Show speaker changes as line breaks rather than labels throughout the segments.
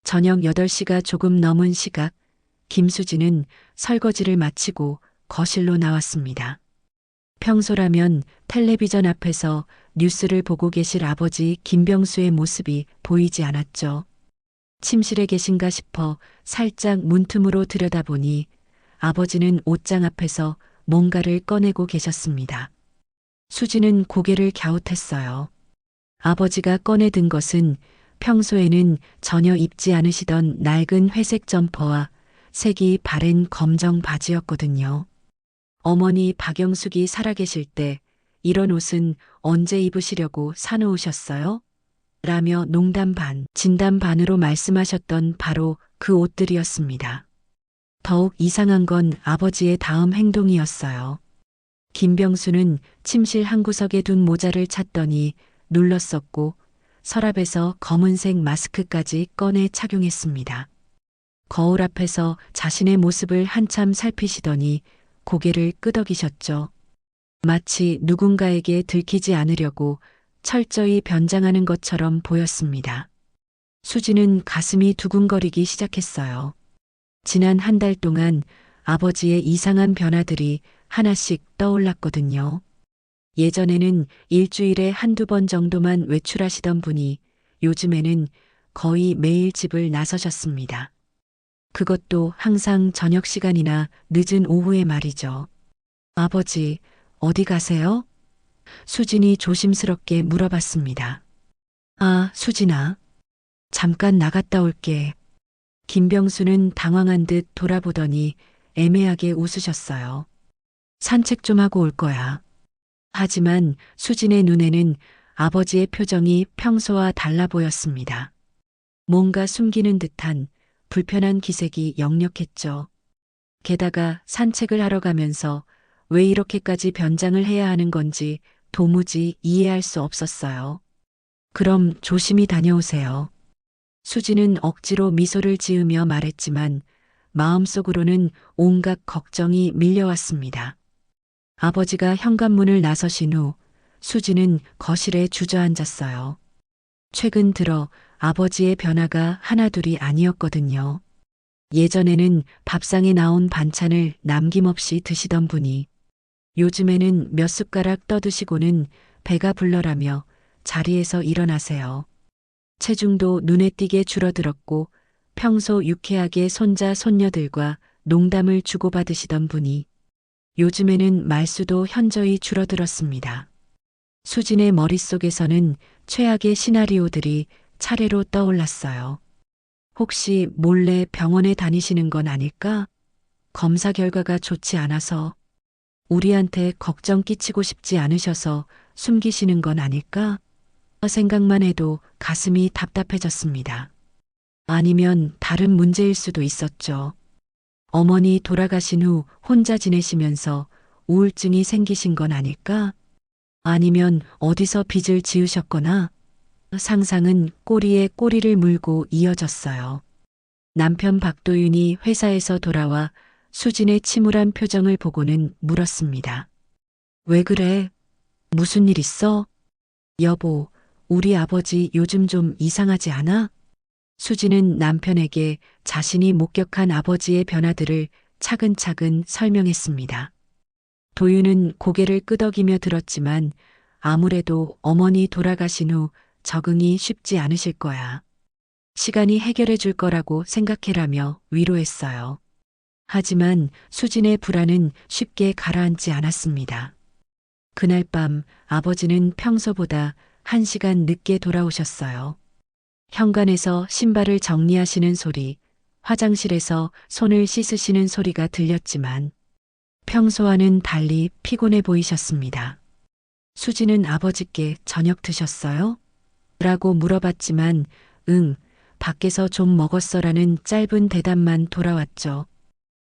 저녁 8시가 조금 넘은 시각, 김수진은 설거지를 마치고 거실로 나왔습니다. 평소라면 텔레비전 앞에서 뉴스를 보고 계실 아버지 김병수의 모습이 보이지 않았죠. 침실에 계신가 싶어 살짝 문틈으로 들여다보니 아버지는 옷장 앞에서 뭔가를 꺼내고 계셨습니다. 수지는 고개를 갸웃했어요. 아버지가 꺼내든 것은 평소에는 전혀 입지 않으시던 낡은 회색 점퍼와 색이 바랜 검정 바지였거든요. 어머니 박영숙이 살아계실 때 이런 옷은 언제 입으시려고 사놓으셨어요? 라며 농담 반, 진담 반으로 말씀하셨던 바로 그 옷들이었습니다. 더욱 이상한 건 아버지의 다음 행동이었어요. 김병수는 침실 한 구석에 둔 모자를 찾더니 눌렀었고 서랍에서 검은색 마스크까지 꺼내 착용했습니다. 거울 앞에서 자신의 모습을 한참 살피시더니 고개를 끄덕이셨죠. 마치 누군가에게 들키지 않으려고 철저히 변장하는 것처럼 보였습니다. 수지는 가슴이 두근거리기 시작했어요. 지난 한 달 동안 아버지의 이상한 변화들이 하나씩 떠올랐거든요. 예전에는 일주일에 한두 번 정도만 외출하시던 분이 요즘에는 거의 매일 집을 나서셨습니다. 그것도 항상 저녁 시간이나 늦은 오후에 말이죠. 아버지, 어디 가세요? 수진이 조심스럽게 물어봤습니다. 아, 수진아. 잠깐 나갔다 올게. 김병수는 당황한 듯 돌아보더니 애매하게 웃으셨어요. 산책 좀 하고 올 거야. 하지만 수진의 눈에는 아버지의 표정이 평소와 달라 보였습니다. 뭔가 숨기는 듯한 불편한 기색이 역력했죠. 게다가 산책을 하러 가면서 왜 이렇게까지 변장을 해야 하는 건지 도무지 이해할 수 없었어요. 그럼 조심히 다녀오세요. 수지는 억지로 미소를 지으며 말했지만 마음속으로는 온갖 걱정이 밀려왔습니다. 아버지가 현관문을 나서신 후 수지는 거실에 주저앉았어요. 최근 들어 아버지의 변화가 하나둘이 아니었거든요. 예전에는 밥상에 나온 반찬을 남김없이 드시던 분이 요즘에는 몇 숟가락 떠드시고는 배가 불러라며 자리에서 일어나세요. 체중도 눈에 띄게 줄어들었고 평소 유쾌하게 손자 손녀들과 농담을 주고받으시던 분이 요즘에는 말수도 현저히 줄어들었습니다. 수진의 머릿속에서는 최악의 시나리오들이 차례로 떠올랐어요. 혹시 몰래 병원에 다니시는 건 아닐까? 검사 결과가 좋지 않아서 우리한테 걱정 끼치고 싶지 않으셔서 숨기시는 건 아닐까? 생각만 해도 가슴이 답답해졌습니다. 아니면 다른 문제일 수도 있었죠. 어머니 돌아가신 후 혼자 지내시면서 우울증이 생기신 건 아닐까? 아니면 어디서 빚을 지으셨거나 상상은 꼬리에 꼬리를 물고 이어졌어요. 남편 박도윤이 회사에서 돌아와 수진의 침울한 표정을 보고는 물었습니다. 왜 그래? 무슨 일 있어? 여보, 우리 아버지 요즘 좀 이상하지 않아? 수진은 남편에게 자신이 목격한 아버지의 변화들을 차근차근 설명했습니다. 도윤은 고개를 끄덕이며 들었지만 아무래도 어머니 돌아가신 후 적응이 쉽지 않으실 거야. 시간이 해결해 줄 거라고 생각해라며 위로했어요. 하지만 수진의 불안은 쉽게 가라앉지 않았습니다. 그날 밤 아버지는 평소보다 1시간 늦게 돌아오셨어요. 현관에서 신발을 정리하시는 소리, 화장실에서 손을 씻으시는 소리가 들렸지만 평소와는 달리 피곤해 보이셨습니다. 수지는 아버지께 저녁 드셨어요? 라고 물어봤지만 응, 밖에서 좀 먹었어라는 짧은 대답만 돌아왔죠.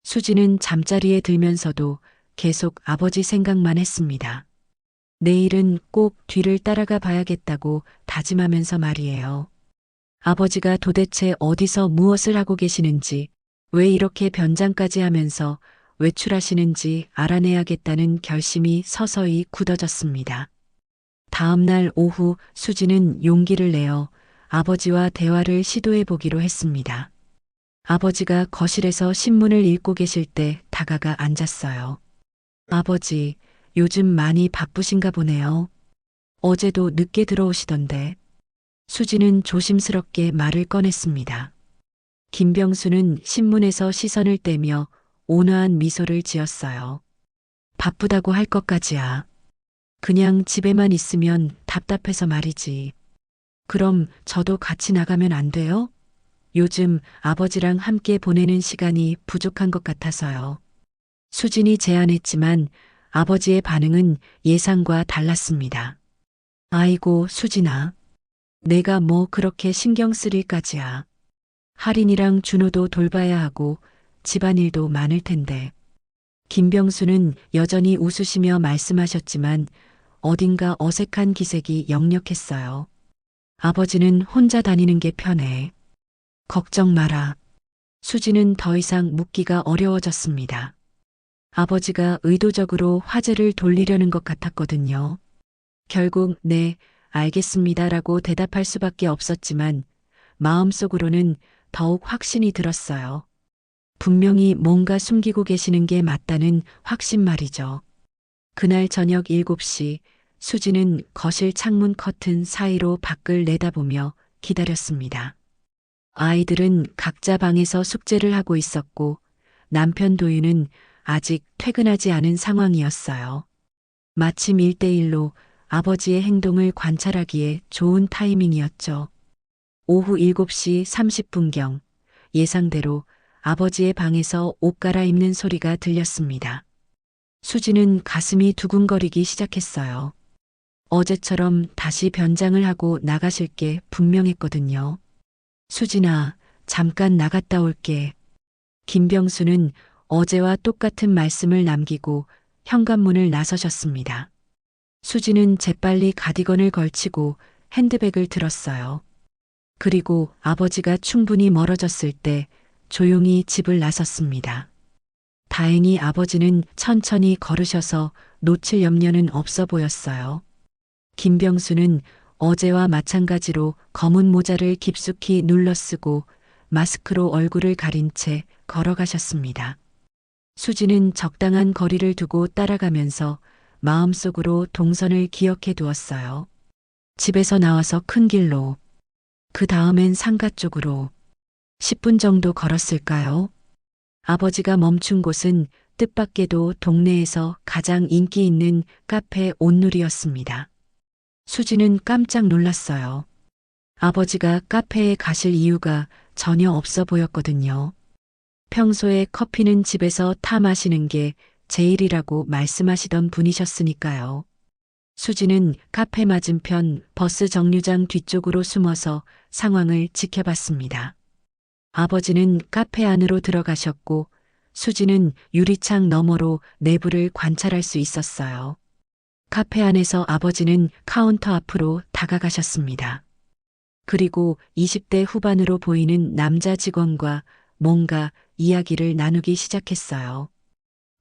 수지는 잠자리에 들면서도 계속 아버지 생각만 했습니다. 내일은 꼭 뒤를 따라가 봐야겠다고 다짐하면서 말이에요. 아버지가 도대체 어디서 무엇을 하고 계시는지, 왜 이렇게 변장까지 하면서 외출하시는지 알아내야겠다는 결심이 서서히 굳어졌습니다. 다음 날 오후 수지는 용기를 내어 아버지와 대화를 시도해 보기로 했습니다. 아버지가 거실에서 신문을 읽고 계실 때 다가가 앉았어요. 아버지, 요즘 많이 바쁘신가 보네요. 어제도 늦게 들어오시던데. 수지는 조심스럽게 말을 꺼냈습니다. 김병수는 신문에서 시선을 떼며 온화한 미소를 지었어요. 바쁘다고 할 것까지야. 그냥 집에만 있으면 답답해서 말이지. 그럼 저도 같이 나가면 안 돼요? 요즘 아버지랑 함께 보내는 시간이 부족한 것 같아서요. 수진이 제안했지만 아버지의 반응은 예상과 달랐습니다. 아이고, 수진아. 내가 뭐 그렇게 신경 쓸 일까지야. 할인이랑 준호도 돌봐야 하고 집안일도 많을 텐데. 김병수는 여전히 웃으시며 말씀하셨지만 어딘가 어색한 기색이 역력했어요. 아버지는 혼자 다니는 게 편해. 걱정 마라. 수지는 더 이상 묻기가 어려워졌습니다. 아버지가 의도적으로 화제를 돌리려는 것 같았거든요. 결국 네, 알겠습니다라고 대답할 수밖에 없었지만 마음속으로는 더욱 확신이 들었어요. 분명히 뭔가 숨기고 계시는 게 맞다는 확신 말이죠. 그날 저녁 7시 수지는 거실 창문 커튼 사이로 밖을 내다보며 기다렸습니다. 아이들은 각자 방에서 숙제를 하고 있었고 남편 도윤은 아직 퇴근하지 않은 상황이었어요. 마침 1대1로 아버지의 행동을 관찰하기에 좋은 타이밍이었죠. 오후 7시 30분경 예상대로 아버지의 방에서 옷 갈아입는 소리가 들렸습니다. 수지는 가슴이 두근거리기 시작했어요. 어제처럼 다시 변장을 하고 나가실 게 분명했거든요. 수진아, 잠깐 나갔다 올게. 김병수는 어제와 똑같은 말씀을 남기고 현관문을 나서셨습니다. 수지는 재빨리 가디건을 걸치고 핸드백을 들었어요. 그리고 아버지가 충분히 멀어졌을 때 조용히 집을 나섰습니다. 다행히 아버지는 천천히 걸으셔서 놓칠 염려는 없어 보였어요. 김병수는 어제와 마찬가지로 검은 모자를 깊숙이 눌러 쓰고 마스크로 얼굴을 가린 채 걸어가셨습니다. 수지는 적당한 거리를 두고 따라가면서 마음속으로 동선을 기억해 두었어요. 집에서 나와서 큰 길로, 그 다음엔 상가 쪽으로 10분 정도 걸었을까요? 아버지가 멈춘 곳은 뜻밖에도 동네에서 가장 인기 있는 카페 온누리였습니다. 수지는 깜짝 놀랐어요. 아버지가 카페에 가실 이유가 전혀 없어 보였거든요. 평소에 커피는 집에서 타 마시는 게 제일이라고 말씀하시던 분이셨으니까요. 수지는 카페 맞은편 버스 정류장 뒤쪽으로 숨어서 상황을 지켜봤습니다. 아버지는 카페 안으로 들어가셨고 수지는 유리창 너머로 내부를 관찰할 수 있었어요. 카페 안에서 아버지는 카운터 앞으로 다가가셨습니다. 그리고 20대 후반으로 보이는 남자 직원과 뭔가 이야기를 나누기 시작했어요.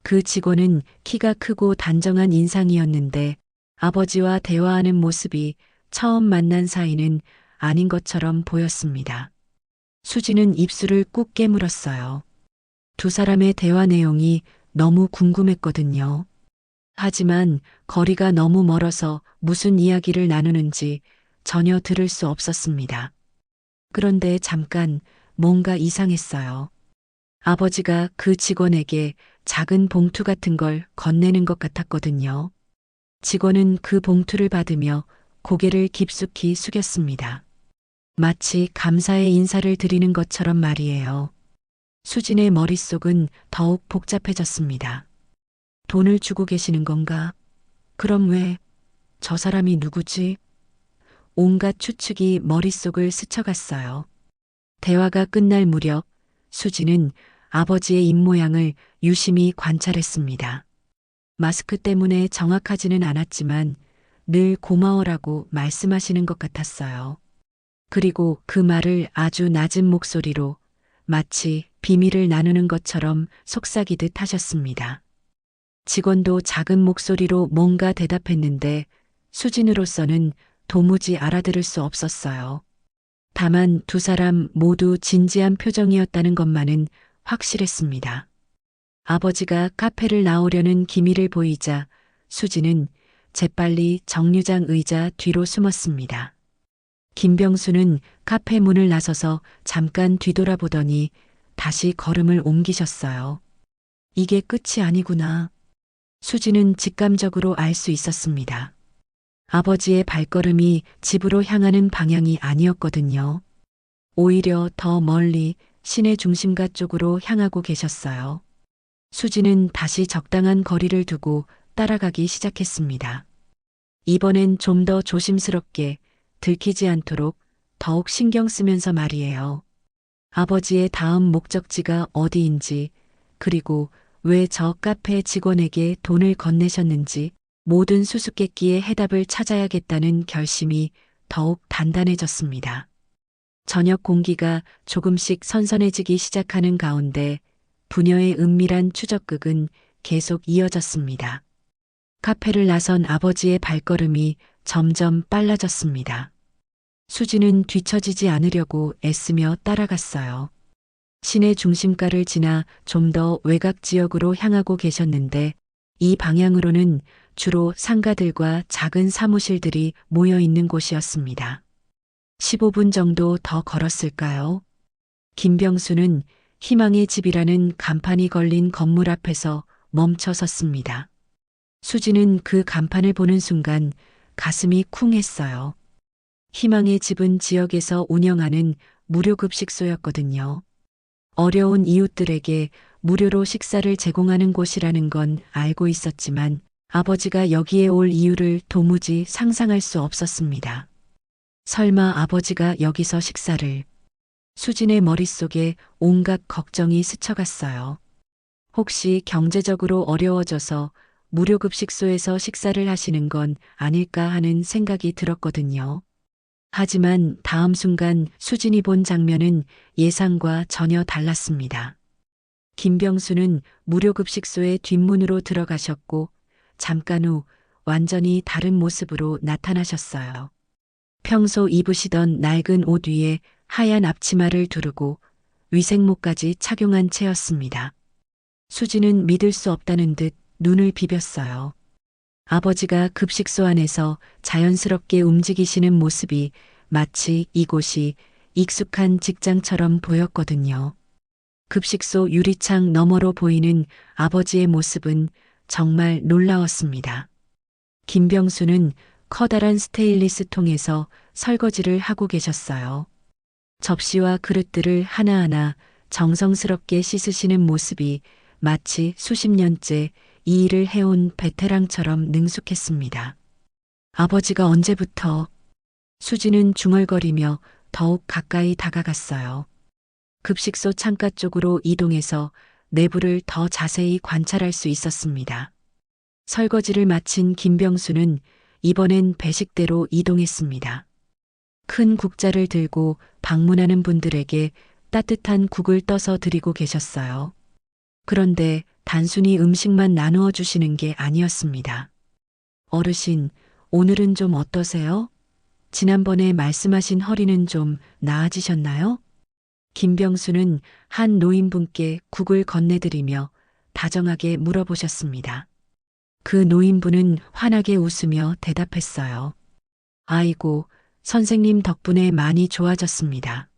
그 직원은 키가 크고 단정한 인상이었는데 아버지와 대화하는 모습이 처음 만난 사이는 아닌 것처럼 보였습니다. 수지는 입술을 꾹 깨물었어요. 두 사람의 대화 내용이 너무 궁금했거든요. 하지만 거리가 너무 멀어서 무슨 이야기를 나누는지 전혀 들을 수 없었습니다. 그런데 잠깐 뭔가 이상했어요. 아버지가 그 직원에게 작은 봉투 같은 걸 건네는 것 같았거든요. 직원은 그 봉투를 받으며 고개를 깊숙이 숙였습니다. 마치 감사의 인사를 드리는 것처럼 말이에요. 수진의 머릿속은 더욱 복잡해졌습니다. 돈을 주고 계시는 건가? 그럼 왜? 저 사람이 누구지? 온갖 추측이 머릿속을 스쳐갔어요. 대화가 끝날 무렵 수지는 아버지의 입모양을 유심히 관찰했습니다. 마스크 때문에 정확하지는 않았지만 늘 고마워라고 말씀하시는 것 같았어요. 그리고 그 말을 아주 낮은 목소리로 마치 비밀을 나누는 것처럼 속삭이듯 하셨습니다. 직원도 작은 목소리로 뭔가 대답했는데 수진으로서는 도무지 알아들을 수 없었어요. 다만 두 사람 모두 진지한 표정이었다는 것만은 확실했습니다. 아버지가 카페를 나오려는 기미를 보이자 수지는 재빨리 정류장 의자 뒤로 숨었습니다. 김병수는 카페 문을 나서서 잠깐 뒤돌아보더니 다시 걸음을 옮기셨어요. 이게 끝이 아니구나. 수지는 직감적으로 알 수 있었습니다. 아버지의 발걸음이 집으로 향하는 방향이 아니었거든요. 오히려 더 멀리 시내 중심가 쪽으로 향하고 계셨어요. 수지는 다시 적당한 거리를 두고 따라가기 시작했습니다. 이번엔 좀 더 조심스럽게 들키지 않도록 더욱 신경 쓰면서 말이에요. 아버지의 다음 목적지가 어디인지, 그리고 왜 저 카페 직원에게 돈을 건네셨는지 모든 수수께끼의 해답을 찾아야겠다는 결심이 더욱 단단해졌습니다. 저녁 공기가 조금씩 선선해지기 시작하는 가운데 부녀의 은밀한 추적극은 계속 이어졌습니다. 카페를 나선 아버지의 발걸음이 점점 빨라졌습니다. 수지는 뒤처지지 않으려고 애쓰며 따라갔어요. 시내 중심가를 지나 좀 더 외곽 지역으로 향하고 계셨는데 이 방향으로는 주로 상가들과 작은 사무실들이 모여 있는 곳이었습니다. 15분 정도 더 걸었을까요? 김병수는 희망의 집이라는 간판이 걸린 건물 앞에서 멈춰 섰습니다. 수지는 그 간판을 보는 순간 가슴이 쿵 했어요. 희망의 집은 지역에서 운영하는 무료급식소였거든요. 어려운 이웃들에게 무료로 식사를 제공하는 곳이라는 건 알고 있었지만 아버지가 여기에 올 이유를 도무지 상상할 수 없었습니다. 설마 아버지가 여기서 식사를... 수진의 머릿속에 온갖 걱정이 스쳐갔어요. 혹시 경제적으로 어려워져서 무료급식소에서 식사를 하시는 건 아닐까 하는 생각이 들었거든요. 하지만 다음 순간 수진이 본 장면은 예상과 전혀 달랐습니다. 김병수는 무료급식소의 뒷문으로 들어가셨고 잠깐 후 완전히 다른 모습으로 나타나셨어요. 평소 입으시던 낡은 옷 위에 하얀 앞치마를 두르고 위생모까지 착용한 채였습니다. 수지는 믿을 수 없다는 듯 눈을 비볐어요. 아버지가 급식소 안에서 자연스럽게 움직이시는 모습이 마치 이곳이 익숙한 직장처럼 보였거든요. 급식소 유리창 너머로 보이는 아버지의 모습은 정말 놀라웠습니다. 김병수는 커다란 스테인리스 통에서 설거지를 하고 계셨어요. 접시와 그릇들을 하나하나 정성스럽게 씻으시는 모습이 마치 수십 년째 이 일을 해온 베테랑처럼 능숙했습니다. 아버지가 언제부터... 수지는 중얼거리며 더욱 가까이 다가갔어요. 급식소 창가 쪽으로 이동해서 내부를 더 자세히 관찰할 수 있었습니다. 설거지를 마친 김병수는 이번엔 배식대로 이동했습니다. 큰 국자를 들고 방문하는 분들에게 따뜻한 국을 떠서 드리고 계셨어요. 그런데 단순히 음식만 나누어 주시는 게 아니었습니다. 어르신, 오늘은 좀 어떠세요? 지난번에 말씀하신 허리는 좀 나아지셨나요? 김병수는 한 노인분께 국을 건네드리며 다정하게 물어보셨습니다. 그 노인분은 환하게 웃으며 대답했어요. 아이고, 선생님 덕분에 많이 좋아졌습니다.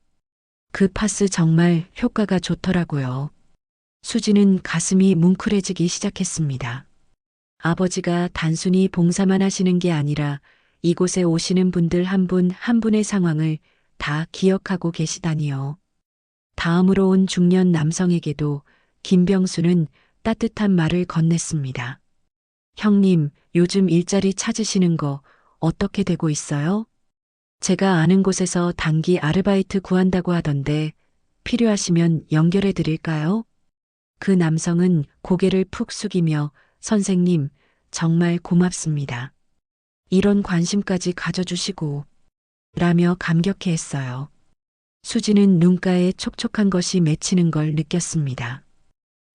그 파스 정말 효과가 좋더라고요. 수지는 가슴이 뭉클해지기 시작했습니다. 아버지가 단순히 봉사만 하시는 게 아니라 이곳에 오시는 분들 한 분 한 분의 상황을 다 기억하고 계시다니요. 다음으로 온 중년 남성에게도 김병수는 따뜻한 말을 건넸습니다. 형님, 요즘 일자리 찾으시는 거 어떻게 되고 있어요? 제가 아는 곳에서 단기 아르바이트 구한다고 하던데 필요하시면 연결해 드릴까요? 그 남성은 고개를 푹 숙이며 선생님, 정말 고맙습니다. 이런 관심까지 가져주시고 라며 감격해 했어요. 수지는 눈가에 촉촉한 것이 맺히는 걸 느꼈습니다.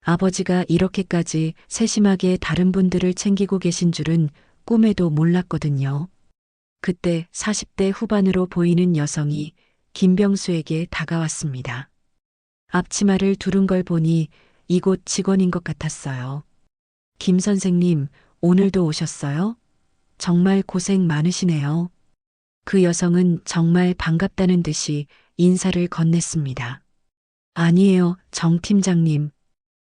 아버지가 이렇게까지 세심하게 다른 분들을 챙기고 계신 줄은 꿈에도 몰랐거든요. 그때 40대 후반으로 보이는 여성이 김병수에게 다가왔습니다. 앞치마를 두른 걸 보니 이곳 직원인 것 같았어요. 김 선생님, 오늘도 오셨어요? 정말 고생 많으시네요. 그 여성은 정말 반갑다는 듯이 인사를 건넸습니다. 아니에요, 정 팀장님.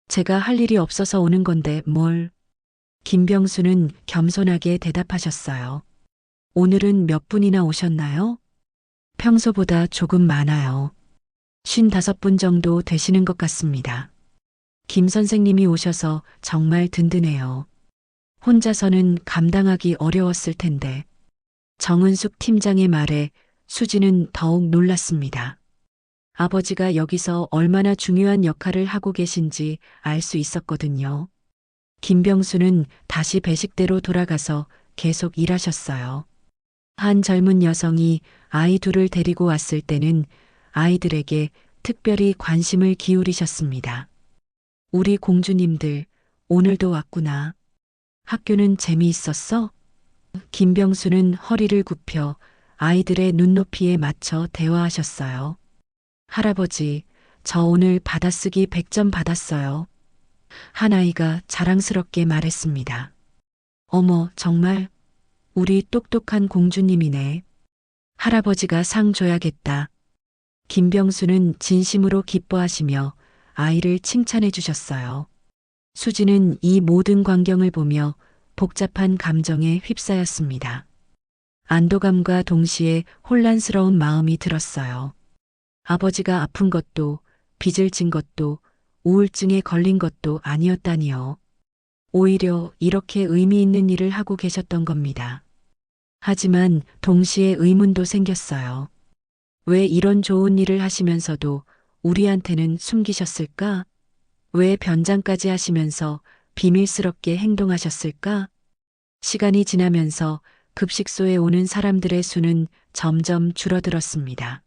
제가 할 일이 없어서 오는 건데 뭘. 김병수는 겸손하게 대답하셨어요. 오늘은 몇 분이나 오셨나요? 평소보다 조금 많아요. 55분 정도 되시는 것 같습니다. 김 선생님이 오셔서 정말 든든해요. 혼자서는 감당하기 어려웠을 텐데. 정은숙 팀장의 말에 수지는 더욱 놀랐습니다. 아버지가 여기서 얼마나 중요한 역할을 하고 계신지 알 수 있었거든요. 김병수는 다시 배식대로 돌아가서 계속 일하셨어요. 한 젊은 여성이 아이 둘을 데리고 왔을 때는 아이들에게 특별히 관심을 기울이셨습니다. 우리 공주님들, 오늘도 왔구나. 학교는 재미있었어? 김병수는 허리를 굽혀 아이들의 눈높이에 맞춰 대화하셨어요. 할아버지, 저 오늘 받아쓰기 100점 받았어요. 한 아이가 자랑스럽게 말했습니다. 어머, 정말? 우리 똑똑한 공주님이네. 할아버지가 상 줘야겠다. 김병수는 진심으로 기뻐하시며 아이를 칭찬해 주셨어요. 수지는 이 모든 광경을 보며 복잡한 감정에 휩싸였습니다. 안도감과 동시에 혼란스러운 마음이 들었어요. 아버지가 아픈 것도, 빚을 진 것도, 우울증에 걸린 것도 아니었다니요. 오히려 이렇게 의미 있는 일을 하고 계셨던 겁니다. 하지만 동시에 의문도 생겼어요. 왜 이런 좋은 일을 하시면서도 우리한테는 숨기셨을까? 왜 변장까지 하시면서 비밀스럽게 행동하셨을까? 시간이 지나면서 급식소에 오는 사람들의 수는 점점 줄어들었습니다.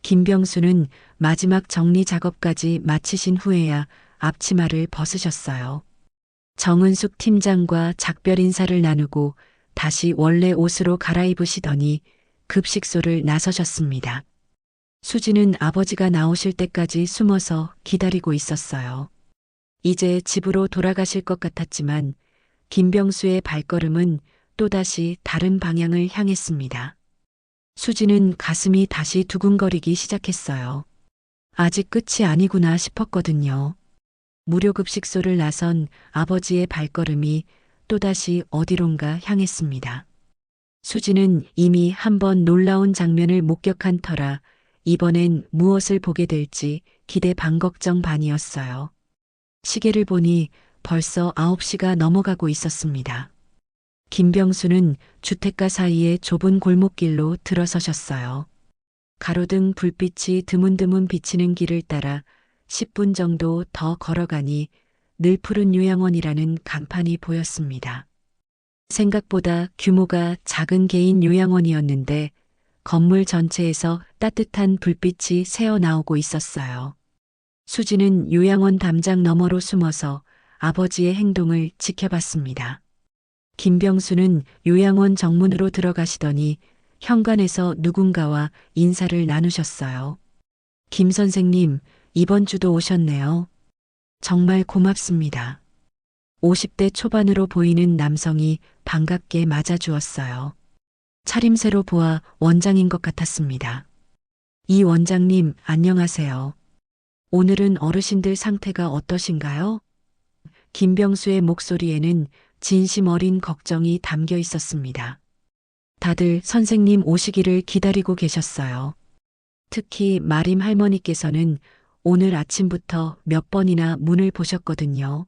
김병수는 마지막 정리 작업까지 마치신 후에야 앞치마를 벗으셨어요. 정은숙 팀장과 작별 인사를 나누고 다시 원래 옷으로 갈아입으시더니 급식소를 나서셨습니다. 수지는 아버지가 나오실 때까지 숨어서 기다리고 있었어요. 이제 집으로 돌아가실 것 같았지만 김병수의 발걸음은 또다시 다른 방향을 향했습니다. 수지는 가슴이 다시 두근거리기 시작했어요. 아직 끝이 아니구나 싶었거든요. 무료급식소를 나선 아버지의 발걸음이 또다시 어디론가 향했습니다. 수지는 이미 한번 놀라운 장면을 목격한 터라 이번엔 무엇을 보게 될지 기대 반 걱정 반이었어요. 시계를 보니 벌써 9시가 넘어가고 있었습니다. 김병수는 주택가 사이의 좁은 골목길로 들어서셨어요. 가로등 불빛이 드문드문 비치는 길을 따라 10분 정도 더 걸어가니 늘 푸른 요양원이라는 간판이 보였습니다. 생각보다 규모가 작은 개인 요양원이었는데 건물 전체에서 따뜻한 불빛이 새어나오고 있었어요. 수지는 요양원 담장 너머로 숨어서 아버지의 행동을 지켜봤습니다. 김병수는 요양원 정문으로 들어가시더니 현관에서 누군가와 인사를 나누셨어요. 김 선생님, 이번 주도 오셨네요. 정말 고맙습니다. 50대 초반으로 보이는 남성이 반갑게 맞아주었어요. 차림새로 보아 원장인 것 같았습니다. 이 원장님, 안녕하세요. 오늘은 어르신들 상태가 어떠신가요? 김병수의 목소리에는 진심 어린 걱정이 담겨 있었습니다. 다들 선생님 오시기를 기다리고 계셨어요. 특히 마림 할머니께서는 오늘 아침부터 몇 번이나 문을 보셨거든요.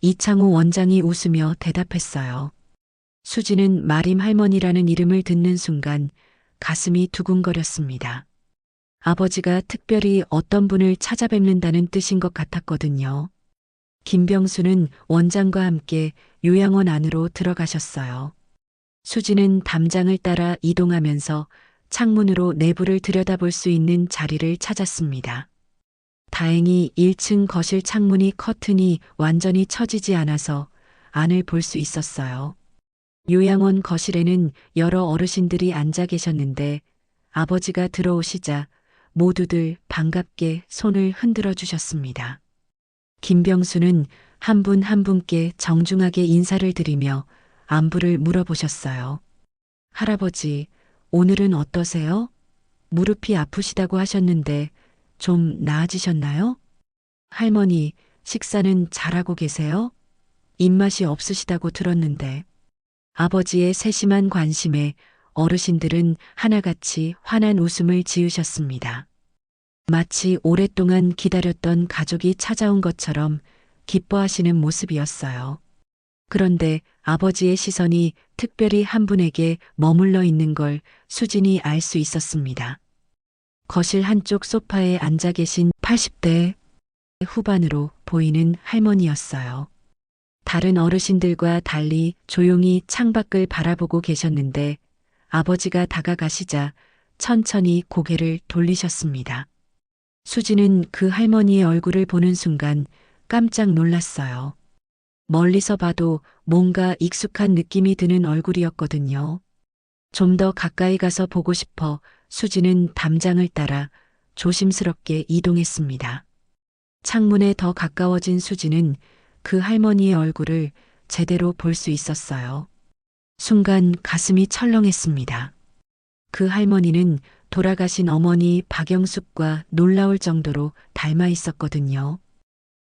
이창호 원장이 웃으며 대답했어요. 수지는 마림 할머니라는 이름을 듣는 순간 가슴이 두근거렸습니다. 아버지가 특별히 어떤 분을 찾아뵙는다는 뜻인 것 같았거든요. 김병수는 원장과 함께 요양원 안으로 들어가셨어요. 수지는 담장을 따라 이동하면서 창문으로 내부를 들여다볼 수 있는 자리를 찾았습니다. 다행히 1층 거실 창문이 커튼이 완전히 처지지 않아서 안을 볼 수 있었어요. 요양원 거실에는 여러 어르신들이 앉아 계셨는데 아버지가 들어오시자 모두들 반갑게 손을 흔들어 주셨습니다. 김병수는 한 분 한 분께 정중하게 인사를 드리며 안부를 물어보셨어요. 할아버지, 오늘은 어떠세요? 무릎이 아프시다고 하셨는데 좀 나아지셨나요? 할머니, 식사는 잘하고 계세요? 입맛이 없으시다고 들었는데. 아버지의 세심한 관심에 어르신들은 하나같이 환한 웃음을 지으셨습니다. 마치 오랫동안 기다렸던 가족이 찾아온 것처럼 기뻐하시는 모습이었어요. 그런데 아버지의 시선이 특별히 한 분에게 머물러 있는 걸 수진이 알 수 있었습니다. 거실 한쪽 소파에 앉아 계신 80대 후반으로 보이는 할머니였어요. 다른 어르신들과 달리 조용히 창밖을 바라보고 계셨는데 아버지가 다가가시자 천천히 고개를 돌리셨습니다. 수지는 그 할머니의 얼굴을 보는 순간 깜짝 놀랐어요. 멀리서 봐도 뭔가 익숙한 느낌이 드는 얼굴이었거든요. 좀 더 가까이 가서 보고 싶어 수지는 담장을 따라 조심스럽게 이동했습니다. 창문에 더 가까워진 수지는 그 할머니의 얼굴을 제대로 볼 수 있었어요. 순간 가슴이 철렁했습니다. 그 할머니는 돌아가신 어머니 박영숙과 놀라울 정도로 닮아 있었거든요.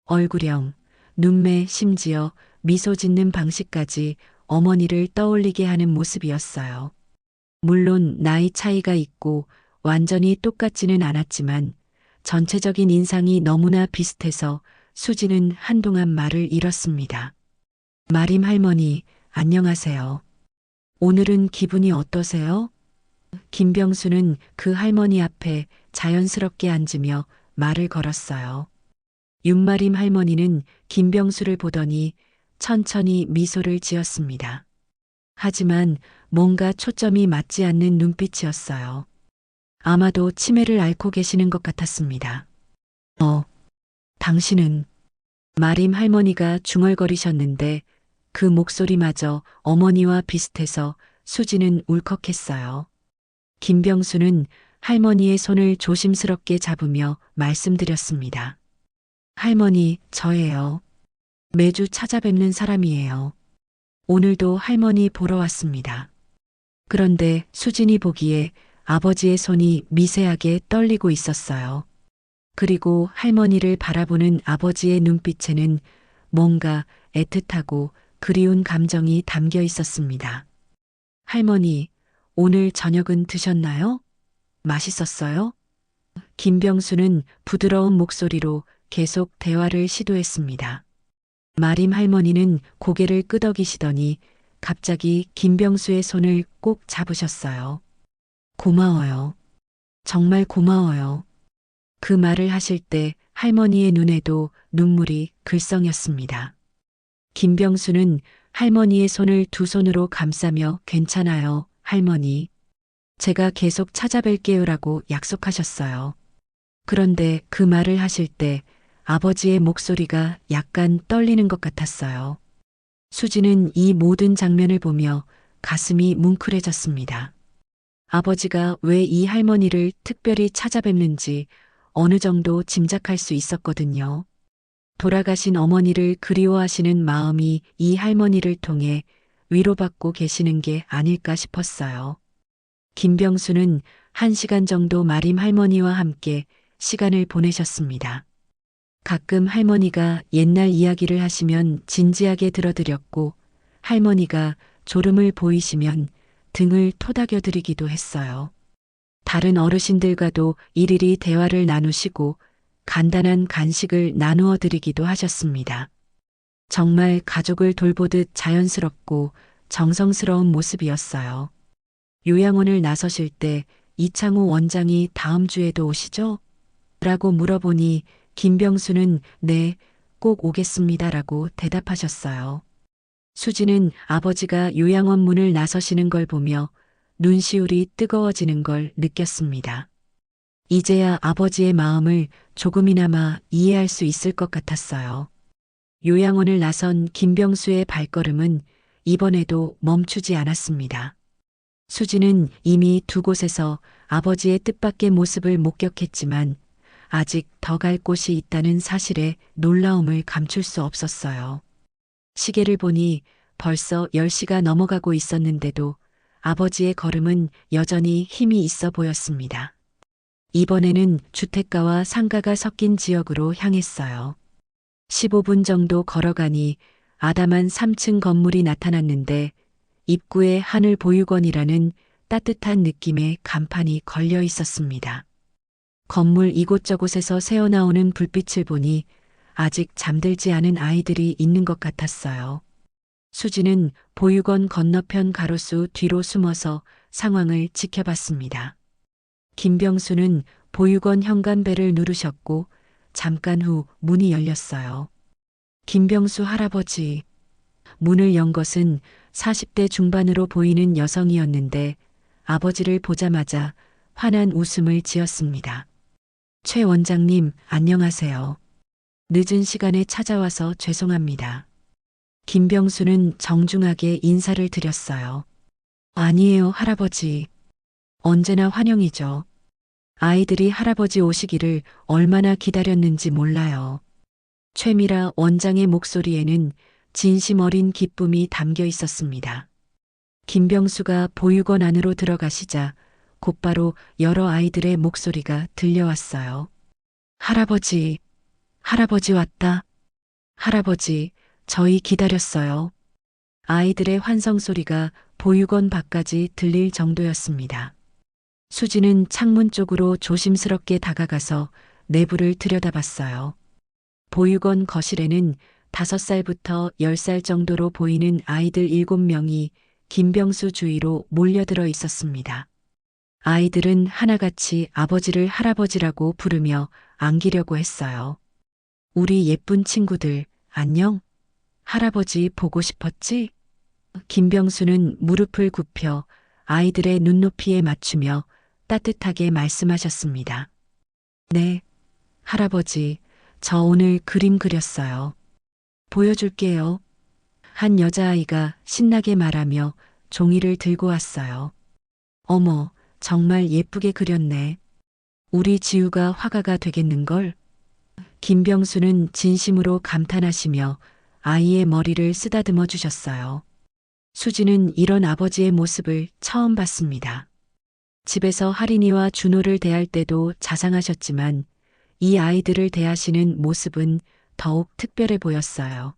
얼굴형, 눈매, 심지어 미소 짓는 방식까지 어머니를 떠올리게 하는 모습이었어요. 물론 나이 차이가 있고 완전히 똑같지는 않았지만 전체적인 인상이 너무나 비슷해서 수지는 한동안 말을 잃었습니다. 마림 할머니, 안녕하세요. 오늘은 기분이 어떠세요? 김병수는 그 할머니 앞에 자연스럽게 앉으며 말을 걸었어요. 윤마림 할머니는 김병수를 보더니 천천히 미소를 지었습니다. 하지만 뭔가 초점이 맞지 않는 눈빛이었어요. 아마도 치매를 앓고 계시는 것 같았습니다. 당신은 마림 할머니가 중얼거리셨는데 그 목소리마저 어머니와 비슷해서 수지는 울컥했어요. 김병수는 할머니의 손을 조심스럽게 잡으며 말씀드렸습니다. 할머니, 저예요. 매주 찾아뵙는 사람이에요. 오늘도 할머니 보러 왔습니다. 그런데 수진이 보기에 아버지의 손이 미세하게 떨리고 있었어요. 그리고 할머니를 바라보는 아버지의 눈빛에는 뭔가 애틋하고 그리운 감정이 담겨 있었습니다. 할머니, 오늘 저녁은 드셨나요? 맛있었어요? 김병수는 부드러운 목소리로 계속 대화를 시도했습니다. 마림 할머니는 고개를 끄덕이시더니 갑자기 김병수의 손을 꼭 잡으셨어요. 고마워요. 정말 고마워요. 그 말을 하실 때 할머니의 눈에도 눈물이 글썽였습니다. 김병수는 할머니의 손을 두 손으로 감싸며 괜찮아요, 할머니. 제가 계속 찾아뵐게요라고 약속하셨어요. 그런데 그 말을 하실 때 아버지의 목소리가 약간 떨리는 것 같았어요. 수지는 이 모든 장면을 보며 가슴이 뭉클해졌습니다. 아버지가 왜 이 할머니를 특별히 찾아뵙는지 어느 정도 짐작할 수 있었거든요. 돌아가신 어머니를 그리워하시는 마음이 이 할머니를 통해 위로받고 계시는 게 아닐까 싶었어요. 김병수는 1시간 정도 마림 할머니와 함께 시간을 보내셨습니다. 가끔 할머니가 옛날 이야기를 하시면 진지하게 들어드렸고 할머니가 졸음을 보이시면 등을 토닥여 드리기도 했어요. 다른 어르신들과도 일일이 대화를 나누시고 간단한 간식을 나누어 드리기도 하셨습니다. 정말 가족을 돌보듯 자연스럽고 정성스러운 모습이었어요. 요양원을 나서실 때 이창호 원장이 다음 주에도 오시죠? 라고 물어보니 김병수는 네, 꼭 오겠습니다라고 대답하셨어요. 수지는 아버지가 요양원 문을 나서시는 걸 보며 눈시울이 뜨거워지는 걸 느꼈습니다. 이제야 아버지의 마음을 조금이나마 이해할 수 있을 것 같았어요. 요양원을 나선 김병수의 발걸음은 이번에도 멈추지 않았습니다. 수지는 이미 두 곳에서 아버지의 뜻밖의 모습을 목격했지만 아직 더 갈 곳이 있다는 사실에 놀라움을 감출 수 없었어요. 시계를 보니 벌써 10시가 넘어가고 있었는데도 아버지의 걸음은 여전히 힘이 있어 보였습니다. 이번에는 주택가와 상가가 섞인 지역으로 향했어요. 15분 정도 걸어가니 아담한 3층 건물이 나타났는데 입구에 하늘보육원이라는 따뜻한 느낌의 간판이 걸려 있었습니다. 건물 이곳저곳에서 새어나오는 불빛을 보니 아직 잠들지 않은 아이들이 있는 것 같았어요. 수지는 보육원 건너편 가로수 뒤로 숨어서 상황을 지켜봤습니다. 김병수는 보육원 현관벨을 누르셨고 잠깐 후 문이 열렸어요. 김병수 할아버지. 문을 연 것은 40대 중반으로 보이는 여성이었는데 아버지를 보자마자 환한 웃음을 지었습니다. 최 원장님, 안녕하세요. 늦은 시간에 찾아와서 죄송합니다. 김병수는 정중하게 인사를 드렸어요. 아니에요, 할아버지. 언제나 환영이죠. 아이들이 할아버지 오시기를 얼마나 기다렸는지 몰라요. 최미라 원장의 목소리에는 진심 어린 기쁨이 담겨 있었습니다. 김병수가 보육원 안으로 들어가시자 곧바로 여러 아이들의 목소리가 들려왔어요. 할아버지, 할아버지 왔다. 할아버지, 저희 기다렸어요. 아이들의 환성 소리가 보육원 밖까지 들릴 정도였습니다. 수지는 창문 쪽으로 조심스럽게 다가가서 내부를 들여다봤어요. 보육원 거실에는 5살부터 10살 정도로 보이는 아이들 7명이 김병수 주위로 몰려들어 있었습니다. 아이들은 하나같이 아버지를 할아버지라고 부르며 안기려고 했어요. 우리 예쁜 친구들, 안녕? 할아버지 보고 싶었지? 김병수는 무릎을 굽혀 아이들의 눈높이에 맞추며 따뜻하게 말씀하셨습니다. 네, 할아버지, 저 오늘 그림 그렸어요. 보여줄게요. 한 여자아이가 신나게 말하며 종이를 들고 왔어요. 어머, 정말 예쁘게 그렸네. 우리 지우가 화가가 되겠는걸? 김병수는 진심으로 감탄하시며 아이의 머리를 쓰다듬어 주셨어요. 수지는 이런 아버지의 모습을 처음 봤습니다. 집에서 할인이와 준호를 대할 때도 자상하셨지만 이 아이들을 대하시는 모습은 더욱 특별해 보였어요.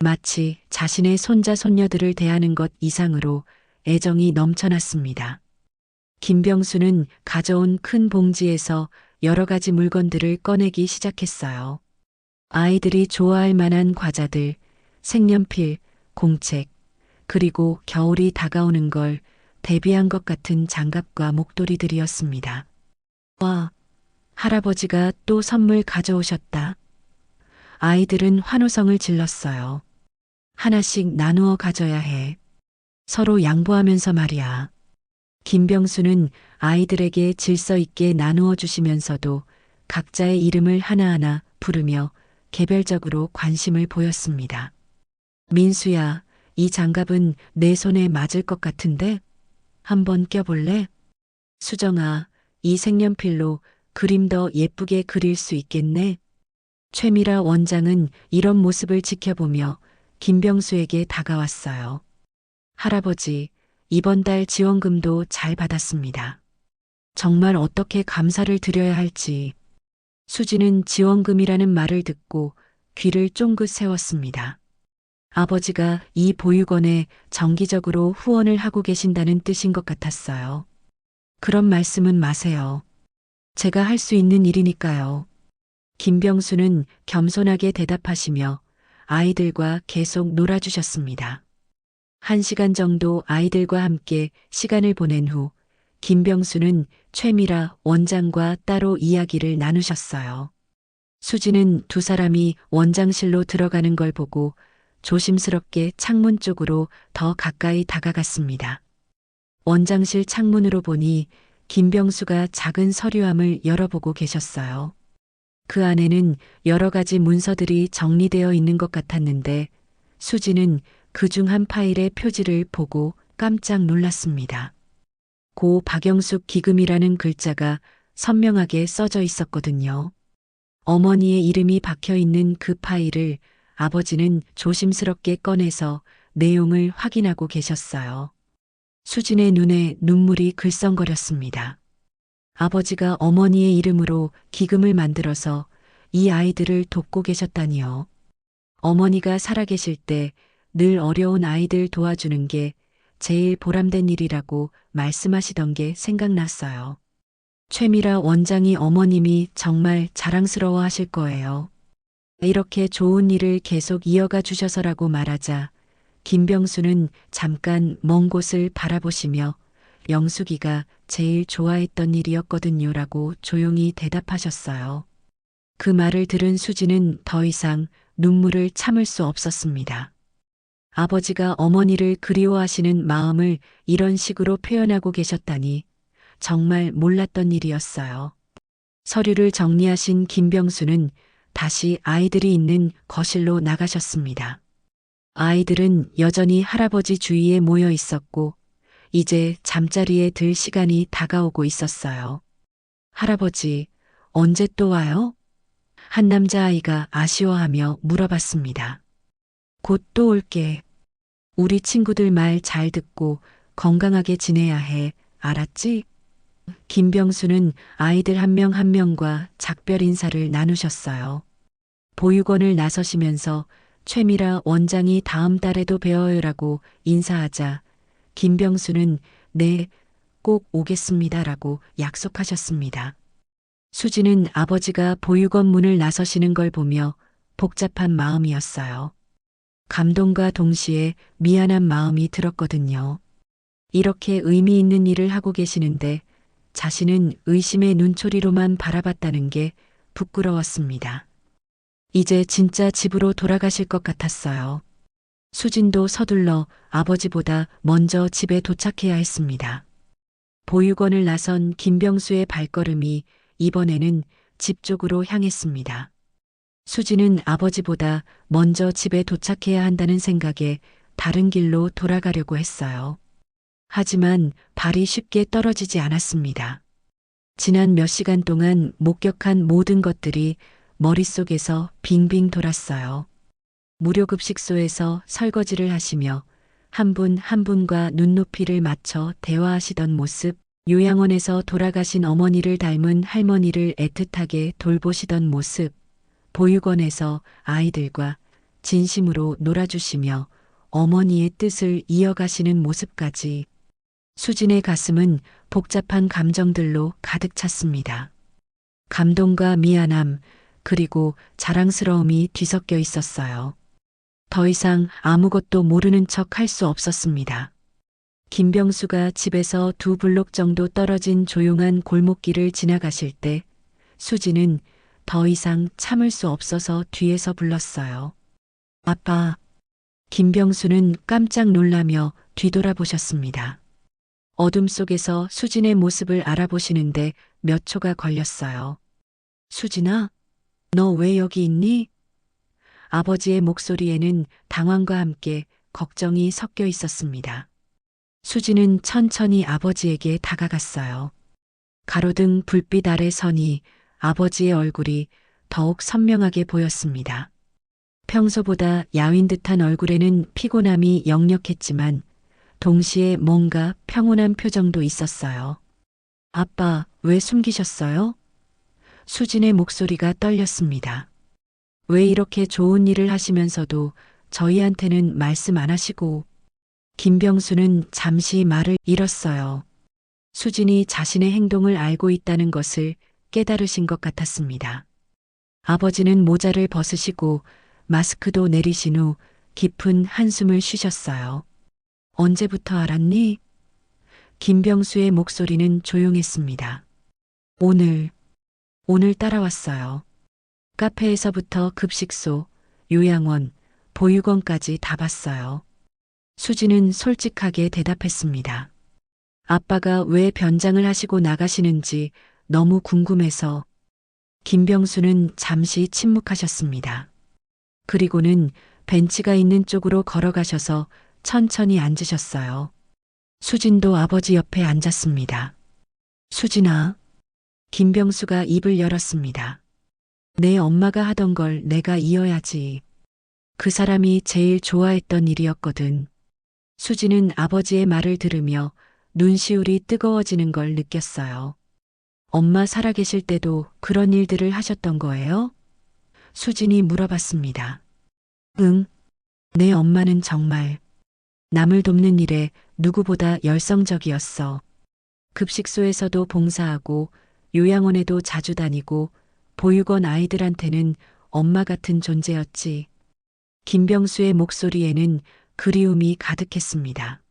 마치 자신의 손자 손녀들을 대하는 것 이상으로 애정이 넘쳐났습니다. 김병수는 가져온 큰 봉지에서 여러 가지 물건들을 꺼내기 시작했어요. 아이들이 좋아할 만한 과자들, 색연필, 공책, 그리고 겨울이 다가오는 걸 대비한 것 같은 장갑과 목도리들이었습니다. 와, 할아버지가 또 선물 가져오셨다. 아이들은 환호성을 질렀어요. 하나씩 나누어 가져야 해. 서로 양보하면서 말이야. 김병수는 아이들에게 질서 있게 나누어 주시면서도 각자의 이름을 하나하나 부르며 개별적으로 관심을 보였습니다. 민수야, 이 장갑은 내 손에 맞을 것 같은데? 한번 껴볼래? 수정아, 이 색연필로 그림 더 예쁘게 그릴 수 있겠네? 최미라 원장은 이런 모습을 지켜보며 김병수에게 다가왔어요. 할아버지, 이번 달 지원금도 잘 받았습니다. 정말 어떻게 감사를 드려야 할지. 수지는 지원금이라는 말을 듣고 귀를 쫑긋 세웠습니다. 아버지가 이 보육원에 정기적으로 후원을 하고 계신다는 뜻인 것 같았어요. 그런 말씀은 마세요. 제가 할 수 있는 일이니까요. 김병수는 겸손하게 대답하시며 아이들과 계속 놀아주셨습니다. 1시간 정도 아이들과 함께 시간을 보낸 후 김병수는 최미라 원장과 따로 이야기를 나누셨어요. 수지는 두 사람이 원장실로 들어가는 걸 보고 조심스럽게 창문 쪽으로 더 가까이 다가갔습니다. 원장실 창문으로 보니 김병수가 작은 서류함을 열어보고 계셨어요. 그 안에는 여러 가지 문서들이 정리되어 있는 것 같았는데 수지는 그중 한 파일의 표지를 보고 깜짝 놀랐습니다. 고 박영숙 기금이라는 글자가 선명하게 써져 있었거든요. 어머니의 이름이 박혀 있는 그 파일을 아버지는 조심스럽게 꺼내서 내용을 확인하고 계셨어요. 수진의 눈에 눈물이 글썽거렸습니다. 아버지가 어머니의 이름으로 기금을 만들어서 이 아이들을 돕고 계셨다니요. 어머니가 살아계실 때 늘 어려운 아이들 도와주는 게 제일 보람된 일이라고 말씀하시던 게 생각났어요. 최미라 원장이 어머님이 정말 자랑스러워 하실 거예요. 이렇게 좋은 일을 계속 이어가 주셔서라고 말하자 김병수는 잠깐 먼 곳을 바라보시며 영숙이가 제일 좋아했던 일이었거든요 라고 조용히 대답하셨어요. 그 말을 들은 수지는 더 이상 눈물을 참을 수 없었습니다. 아버지가 어머니를 그리워하시는 마음을 이런 식으로 표현하고 계셨다니 정말 몰랐던 일이었어요. 서류를 정리하신 김병수는 다시 아이들이 있는 거실로 나가셨습니다. 아이들은 여전히 할아버지 주위에 모여 있었고 이제 잠자리에 들 시간이 다가오고 있었어요. 할아버지, 언제 또 와요? 한 남자아이가 아쉬워하며 물어봤습니다. 곧 또 올게. 우리 친구들 말 잘 듣고 건강하게 지내야 해. 알았지? 김병수는 아이들 한 명 한 명과 작별 인사를 나누셨어요. 보육원을 나서시면서 최미라 원장이 다음 달에도 뵈어요라고 인사하자 김병수는 네, 꼭 오겠습니다라고 약속하셨습니다. 수지는 아버지가 보육원 문을 나서시는 걸 보며 복잡한 마음이었어요. 감동과 동시에 미안한 마음이 들었거든요. 이렇게 의미 있는 일을 하고 계시는데 자신은 의심의 눈초리로만 바라봤다는 게 부끄러웠습니다. 이제 진짜 집으로 돌아가실 것 같았어요. 수진도 서둘러 아버지보다 먼저 집에 도착해야 했습니다. 보육원을 나선 김병수의 발걸음이 이번에는 집 쪽으로 향했습니다. 수지는 아버지보다 먼저 집에 도착해야 한다는 생각에 다른 길로 돌아가려고 했어요. 하지만 발이 쉽게 떨어지지 않았습니다. 지난 몇 시간 동안 목격한 모든 것들이 머릿속에서 빙빙 돌았어요. 무료급식소에서 설거지를 하시며 한 분 한 분과 눈높이를 맞춰 대화하시던 모습, 요양원에서 돌아가신 어머니를 닮은 할머니를 애틋하게 돌보시던 모습, 보육원에서 아이들과 진심으로 놀아주시며 어머니의 뜻을 이어가시는 모습까지 수진의 가슴은 복잡한 감정들로 가득 찼습니다. 감동과 미안함, 그리고 자랑스러움이 뒤섞여 있었어요. 더 이상 아무것도 모르는 척 할 수 없었습니다. 김병수가 집에서 2블록 정도 떨어진 조용한 골목길을 지나가실 때 수지는 더 이상 참을 수 없어서 뒤에서 불렀어요. 아빠. 김병수는 깜짝 놀라며 뒤돌아보셨습니다. 어둠 속에서 수진의 모습을 알아보시는데 몇 초가 걸렸어요. 수진아, 너 왜 여기 있니? 아버지의 목소리에는 당황과 함께 걱정이 섞여 있었습니다. 수진은 천천히 아버지에게 다가갔어요. 가로등 불빛 아래 서니 아버지의 얼굴이 더욱 선명하게 보였습니다. 평소보다 야윈 듯한 얼굴에는 피곤함이 역력했지만 동시에 뭔가 평온한 표정도 있었어요. 아빠, 왜 숨기셨어요? 수진의 목소리가 떨렸습니다. 왜 이렇게 좋은 일을 하시면서도 저희한테는 말씀 안 하시고. 김병수는 잠시 말을 잃었어요. 수진이 자신의 행동을 알고 있다는 것을 깨달으신 것 같았습니다. 아버지는 모자를 벗으시고 마스크도 내리신 후 깊은 한숨을 쉬셨어요. 언제부터 알았니? 김병수의 목소리는 조용했습니다. 오늘 따라왔어요. 카페에서부터 급식소, 요양원, 보육원까지 다 봤어요. 수지는 솔직하게 대답했습니다. 아빠가 왜 변장을 하시고 나가시는지 너무 궁금해서. 김병수는 잠시 침묵하셨습니다. 그리고는 벤치가 있는 쪽으로 걸어가셔서 천천히 앉으셨어요. 수진도 아버지 옆에 앉았습니다. 수진아. 김병수가 입을 열었습니다. 내 엄마가 하던 걸 내가 이어야지. 그 사람이 제일 좋아했던 일이었거든. 수진은 아버지의 말을 들으며 눈시울이 뜨거워지는 걸 느꼈어요. 엄마 살아계실 때도 그런 일들을 하셨던 거예요? 수진이 물어봤습니다. 응. 내 엄마는 정말 남을 돕는 일에 누구보다 열성적이었어. 급식소에서도 봉사하고 요양원에도 자주 다니고 보육원 아이들한테는 엄마 같은 존재였지. 김병수의 목소리에는 그리움이 가득했습니다.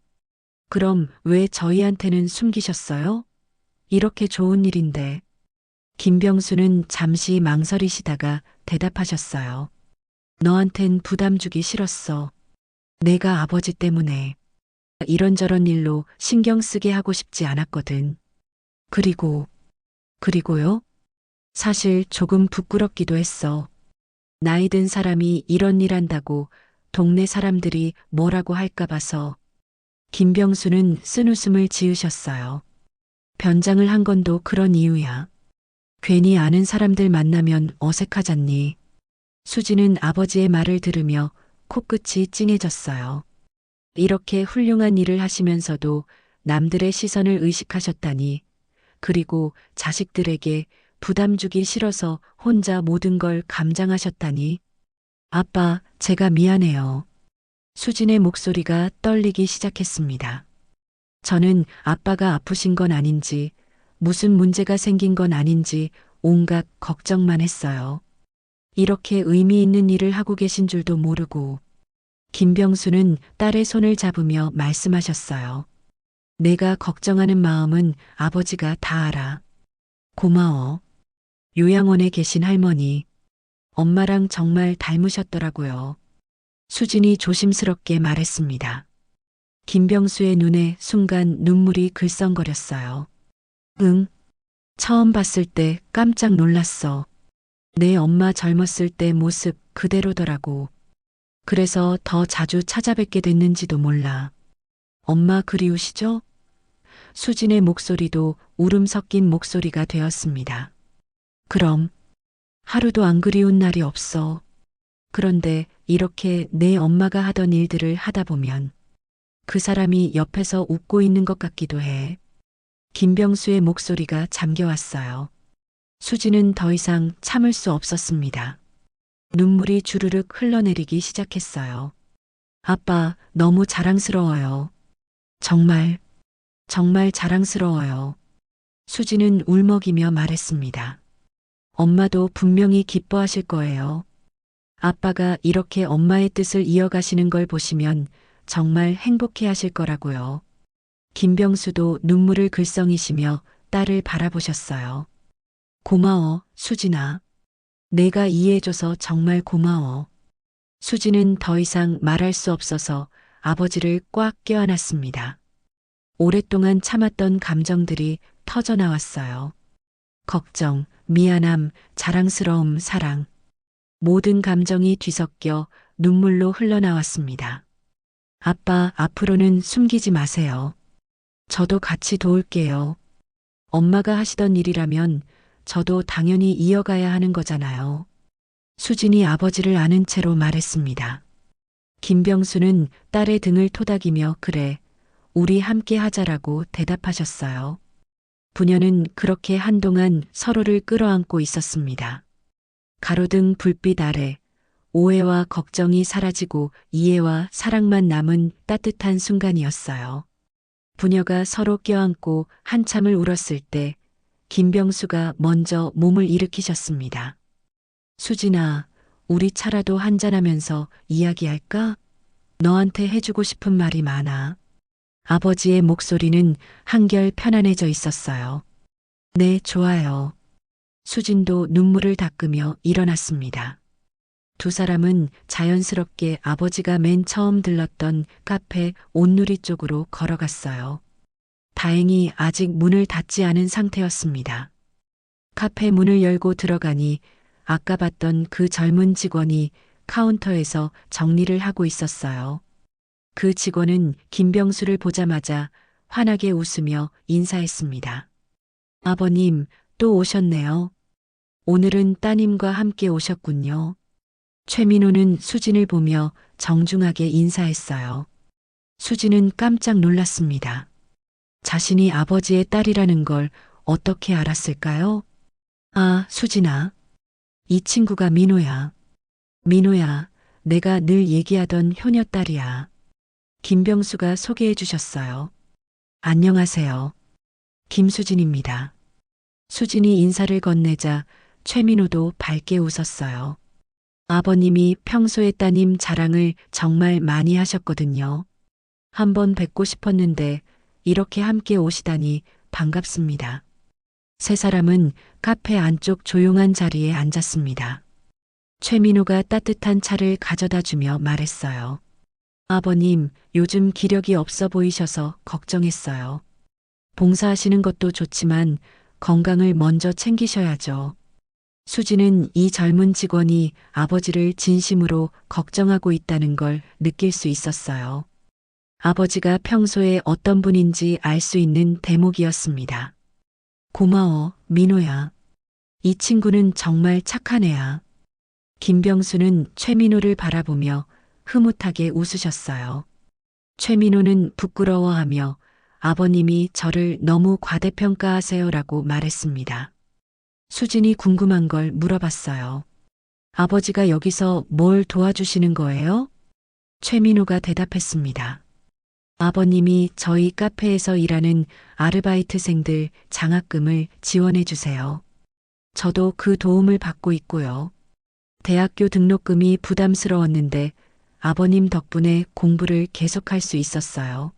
그럼 왜 저희한테는 숨기셨어요? 이렇게 좋은 일인데. 김병수는 잠시 망설이시다가 대답하셨어요. 너한텐 부담 주기 싫었어. 내가 아버지 때문에 이런저런 일로 신경 쓰게 하고 싶지 않았거든. 그리고요? 사실 조금 부끄럽기도 했어. 나이 든 사람이 이런 일 한다고 동네 사람들이 뭐라고 할까 봐서. 김병수는 쓴웃음을 지으셨어요. 변장을 한 건도 그런 이유야. 괜히 아는 사람들 만나면 어색하잖니. 수지는 아버지의 말을 들으며 코끝이 찡해졌어요. 이렇게 훌륭한 일을 하시면서도 남들의 시선을 의식하셨다니. 그리고 자식들에게 부담 주기 싫어서 혼자 모든 걸 감당하셨다니. 아빠, 제가 미안해요. 수진의 목소리가 떨리기 시작했습니다. 저는 아빠가 아프신 건 아닌지, 무슨 문제가 생긴 건 아닌지 온갖 걱정만 했어요. 이렇게 의미 있는 일을 하고 계신 줄도 모르고. 김병수는 딸의 손을 잡으며 말씀하셨어요. 내가 걱정하는 마음은 아버지가 다 알아. 고마워. 요양원에 계신 할머니. 엄마랑 정말 닮으셨더라고요. 수진이 조심스럽게 말했습니다. 김병수의 눈에 순간 눈물이 글썽거렸어요. 응. 처음 봤을 때 깜짝 놀랐어. 내 엄마 젊었을 때 모습 그대로더라고. 그래서 더 자주 찾아뵙게 됐는지도 몰라. 엄마 그리우시죠? 수진의 목소리도 울음 섞인 목소리가 되었습니다. 그럼 하루도 안 그리운 날이 없어. 그런데 이렇게 내 엄마가 하던 일들을 하다 보면 그 사람이 옆에서 웃고 있는 것 같기도 해. 김병수의 목소리가 잠겨왔어요. 수지는 더 이상 참을 수 없었습니다. 눈물이 주르륵 흘러내리기 시작했어요. 아빠, 너무 자랑스러워요. 정말 자랑스러워요. 수지는 울먹이며 말했습니다. 엄마도 분명히 기뻐하실 거예요. 아빠가 이렇게 엄마의 뜻을 이어가시는 걸 보시면 정말 행복해 하실 거라고요. 김병수도 눈물을 글썽이시며 딸을 바라보셨어요. 고마워, 수진아. 내가 이해해줘서 정말 고마워. 수지는 더 이상 말할 수 없어서 아버지를 꽉 껴안았습니다. 오랫동안 참았던 감정들이 터져 나왔어요. 걱정, 미안함, 자랑스러움, 사랑. 모든 감정이 뒤섞여 눈물로 흘러나왔습니다. 아빠, 앞으로는 숨기지 마세요. 저도 같이 도울게요. 엄마가 하시던 일이라면 저도 당연히 이어가야 하는 거잖아요. 수진이 아버지를 아는 채로 말했습니다. 김병수는 딸의 등을 토닥이며 그래, 우리 함께 하자라고 대답하셨어요. 부녀는 그렇게 한동안 서로를 끌어안고 있었습니다. 가로등 불빛 아래 오해와 걱정이 사라지고 이해와 사랑만 남은 따뜻한 순간이었어요. 부녀가 서로 껴안고 한참을 울었을 때 김병수가 먼저 몸을 일으키셨습니다. 수진아, 우리 차라도 한잔하면서 이야기할까? 너한테 해주고 싶은 말이 많아. 아버지의 목소리는 한결 편안해져 있었어요. 네, 좋아요. 수진도 눈물을 닦으며 일어났습니다. 두 사람은 자연스럽게 아버지가 맨 처음 들렀던 카페 온누리 쪽으로 걸어갔어요. 다행히 아직 문을 닫지 않은 상태였습니다. 카페 문을 열고 들어가니 아까 봤던 그 젊은 직원이 카운터에서 정리를 하고 있었어요. 그 직원은 김병수를 보자마자 환하게 웃으며 인사했습니다. 아버님, 또 오셨네요. 오늘은 따님과 함께 오셨군요. 최민호는 수진을 보며 정중하게 인사했어요. 수진은 깜짝 놀랐습니다. 자신이 아버지의 딸이라는 걸 어떻게 알았을까요? 아, 수진아. 이 친구가 민호야. 민호야, 내가 늘 얘기하던 효녀딸이야. 김병수가 소개해 주셨어요. 안녕하세요. 김수진입니다. 수진이 인사를 건네자 최민호도 밝게 웃었어요. 아버님이 평소에 따님 자랑을 정말 많이 하셨거든요. 한번 뵙고 싶었는데 이렇게 함께 오시다니 반갑습니다. 세 사람은 카페 안쪽 조용한 자리에 앉았습니다. 최민호가 따뜻한 차를 가져다 주며 말했어요. 아버님, 요즘 기력이 없어 보이셔서 걱정했어요. 봉사하시는 것도 좋지만 건강을 먼저 챙기셔야죠. 수지는 이 젊은 직원이 아버지를 진심으로 걱정하고 있다는 걸 느낄 수 있었어요. 아버지가 평소에 어떤 분인지 알 수 있는 대목이었습니다. 고마워, 민호야. 이 친구는 정말 착한 애야. 김병수는 최민호를 바라보며 흐뭇하게 웃으셨어요. 최민호는 부끄러워하며 아버님이 저를 너무 과대평가하세요라고 말했습니다. 수진이 궁금한 걸 물어봤어요. 아버지가 여기서 뭘 도와주시는 거예요? 최민호가 대답했습니다. 아버님이 저희 카페에서 일하는 아르바이트생들 장학금을 지원해 주세요. 저도 그 도움을 받고 있고요. 대학교 등록금이 부담스러웠는데 아버님 덕분에 공부를 계속할 수 있었어요.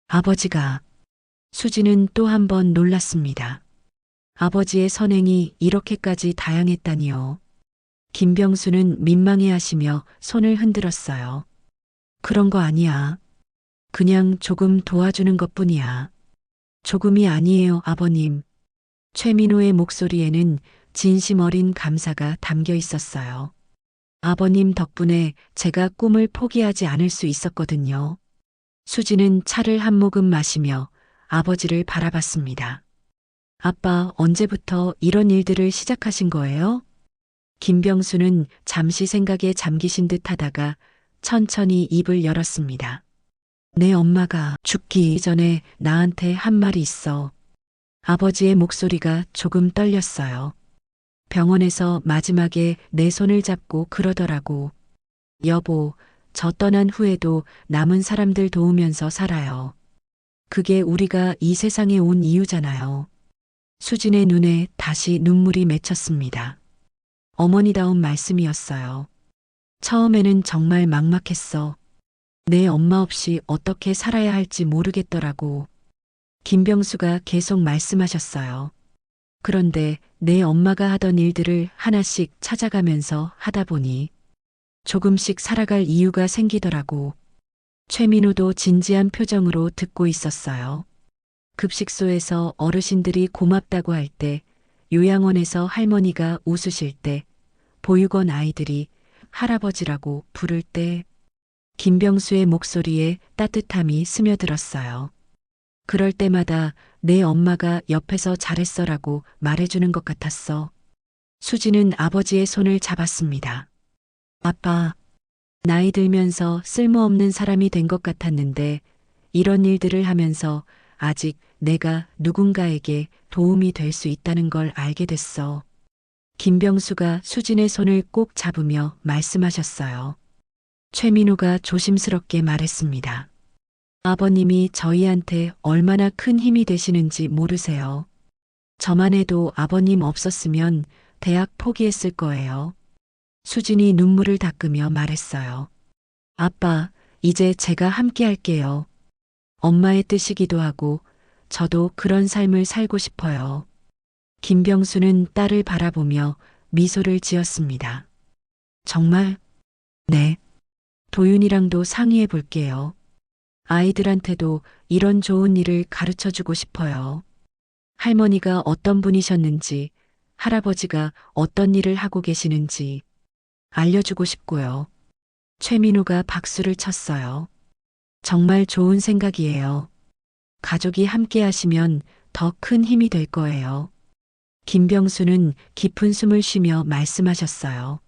아버지가. 수지는 또 한 번 놀랐습니다. 아버지의 선행이 이렇게까지 다양했다니요. 김병수는 민망해 하시며 손을 흔들었어요. 그런 거 아니야. 그냥 조금 도와주는 것뿐이야. 조금이 아니에요, 아버님. 최민호의 목소리에는 진심 어린 감사가 담겨 있었어요. 아버님 덕분에 제가 꿈을 포기하지 않을 수 있었거든요. 수지는 차를 한 모금 마시며 아버지를 바라봤습니다. 아빠, 언제부터 이런 일들을 시작하신 거예요? 김병수는 잠시 생각에 잠기신 듯 하다가 천천히 입을 열었습니다. 내 엄마가 죽기 전에 나한테 한 말이 있어. 아버지의 목소리가 조금 떨렸어요. 병원에서 마지막에 내 손을 잡고 그러더라고. 여보, 저 떠난 후에도 남은 사람들 도우면서 살아요. 그게 우리가 이 세상에 온 이유잖아요. 수진의 눈에 다시 눈물이 맺혔습니다. 어머니다운 말씀이었어요. 처음에는 정말 막막했어. 내 엄마 없이 어떻게 살아야 할지 모르겠더라고. 김병수가 계속 말씀하셨어요. 그런데 내 엄마가 하던 일들을 하나씩 찾아가면서 하다 보니 조금씩 살아갈 이유가 생기더라고. 최민호도 진지한 표정으로 듣고 있었어요. 급식소에서 어르신들이 고맙다고 할 때, 요양원에서 할머니가 웃으실 때, 보육원 아이들이 할아버지라고 부를 때, 김병수의 목소리에 따뜻함이 스며들었어요. 그럴 때마다 내 엄마가 옆에서 잘했어라고 말해주는 것 같았어. 수지는 아버지의 손을 잡았습니다. 아빠, 나이 들면서 쓸모없는 사람이 된 것 같았는데 이런 일들을 하면서 아직 내가 누군가에게 도움이 될 수 있다는 걸 알게 됐어. 김병수가 수진의 손을 꼭 잡으며 말씀하셨어요. 최민호가 조심스럽게 말했습니다. 아버님이 저희한테 얼마나 큰 힘이 되시는지 모르세요. 저만 해도 아버님 없었으면 대학 포기했을 거예요. 수진이 눈물을 닦으며 말했어요. 아빠, 이제 제가 함께 할게요. 엄마의 뜻이기도 하고 저도 그런 삶을 살고 싶어요. 김병수는 딸을 바라보며 미소를 지었습니다. 정말? 네. 도윤이랑도 상의해 볼게요. 아이들한테도 이런 좋은 일을 가르쳐 주고 싶어요. 할머니가 어떤 분이셨는지, 할아버지가 어떤 일을 하고 계시는지 알려주고 싶고요. 최민호가 박수를 쳤어요. 정말 좋은 생각이에요. 가족이 함께 하시면 더 큰 힘이 될 거예요. 김병수는 깊은 숨을 쉬며 말씀하셨어요.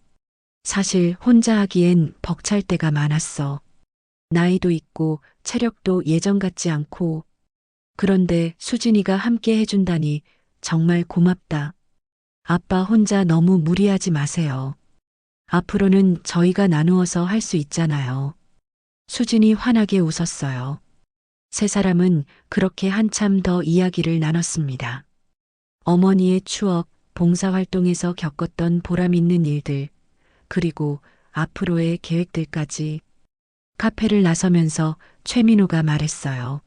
사실 혼자 하기엔 벅찰 때가 많았어. 나이도 있고 체력도 예전 같지 않고. 그런데 수진이가 함께 해준다니 정말 고맙다. 아빠 혼자 너무 무리하지 마세요. 앞으로는 저희가 나누어서 할 수 있잖아요. 수진이 환하게 웃었어요. 세 사람은 그렇게 한참 더 이야기를 나눴습니다. 어머니의 추억, 봉사활동에서 겪었던 보람 있는 일들, 그리고 앞으로의 계획들까지. 카페를 나서면서 최민호가 말했어요.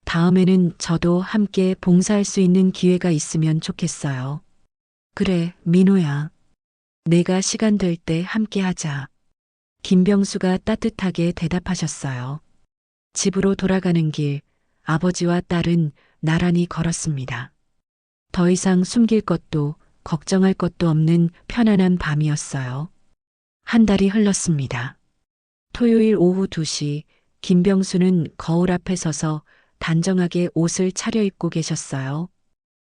다음에는 저도 함께 봉사할 수 있는 기회가 있으면 좋겠어요. 그래, 민호야. 내가 시간 될 때 함께 하자. 김병수가 따뜻하게 대답하셨어요. 집으로 돌아가는 길, 아버지와 딸은 나란히 걸었습니다. 더 이상 숨길 것도 걱정할 것도 없는 편안한 밤이었어요. 한 달이 흘렀습니다. 토요일 오후 2시, 김병수는 거울 앞에 서서 단정하게 옷을 차려입고 계셨어요.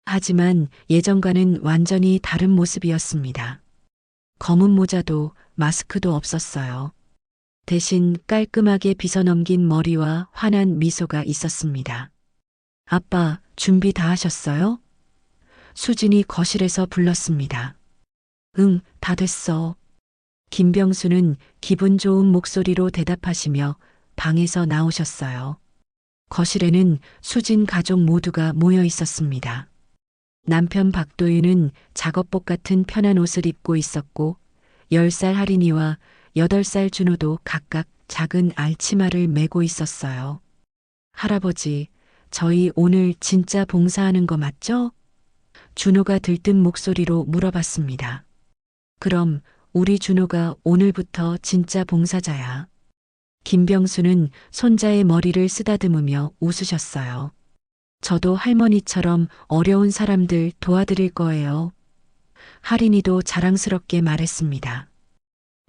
하지만 예전과는 완전히 다른 모습이었습니다. 검은 모자도 마스크도 없었어요. 대신 깔끔하게 빗어넘긴 머리와 환한 미소가 있었습니다. 아빠, 준비 다 하셨어요? 수진이 거실에서 불렀습니다. 응, 다 됐어. 김병수는 기분 좋은 목소리로 대답하시며 방에서 나오셨어요. 거실에는 수진 가족 모두가 모여 있었습니다. 남편 박도윤은 작업복 같은 편한 옷을 입고 있었고 10살 할인이와 8살 준호도 각각 작은 알치마를 메고 있었어요. 할아버지, 저희 오늘 진짜 봉사하는 거 맞죠? 준호가 들뜬 목소리로 물어봤습니다. 그럼 우리 준호가 오늘부터 진짜 봉사자야. 김병수는 손자의 머리를 쓰다듬으며 웃으셨어요. 저도 할머니처럼 어려운 사람들 도와드릴 거예요. 할인이도 자랑스럽게 말했습니다.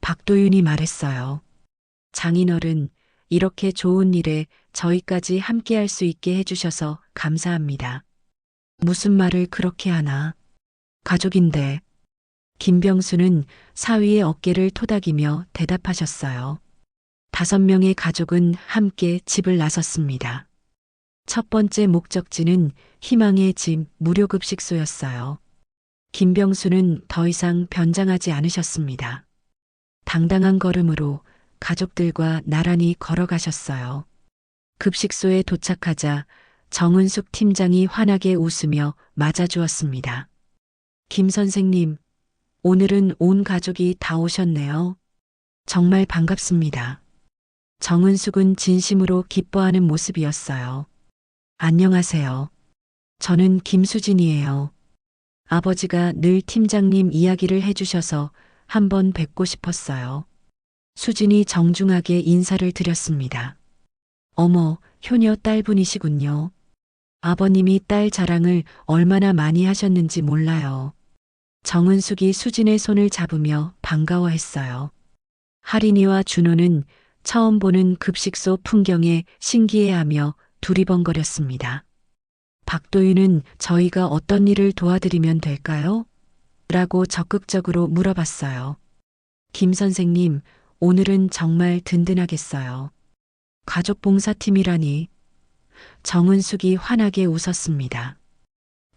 박도윤이 말했어요. 장인어른, 이렇게 좋은 일에 저희까지 함께 할 수 있게 해주셔서 감사합니다. 무슨 말을 그렇게 하나. 가족인데. 김병수는 사위의 어깨를 토닥이며 대답하셨어요. 5명의 가족은 함께 집을 나섰습니다. 첫 번째 목적지는 희망의 집 무료급식소였어요. 김병수는 더 이상 변장하지 않으셨습니다. 당당한 걸음으로 가족들과 나란히 걸어가셨어요. 급식소에 도착하자 정은숙 팀장이 환하게 웃으며 맞아주었습니다. 김 선생님, 오늘은 온 가족이 다 오셨네요. 정말 반갑습니다. 정은숙은 진심으로 기뻐하는 모습이었어요. 안녕하세요. 저는 김수진이에요. 아버지가 늘 팀장님 이야기를 해주셔서 한번 뵙고 싶었어요. 수진이 정중하게 인사를 드렸습니다. 어머, 효녀 딸분이시군요. 아버님이 딸 자랑을 얼마나 많이 하셨는지 몰라요. 정은숙이 수진의 손을 잡으며 반가워했어요. 할인이와 준호는 처음 보는 급식소 풍경에 신기해하며 두리번거렸습니다. 박도윤은 저희가 어떤 일을 도와드리면 될까요? 라고 적극적으로 물어봤어요. 김 선생님, 오늘은 정말 든든하겠어요. 가족봉사팀이라니. 정은숙이 환하게 웃었습니다.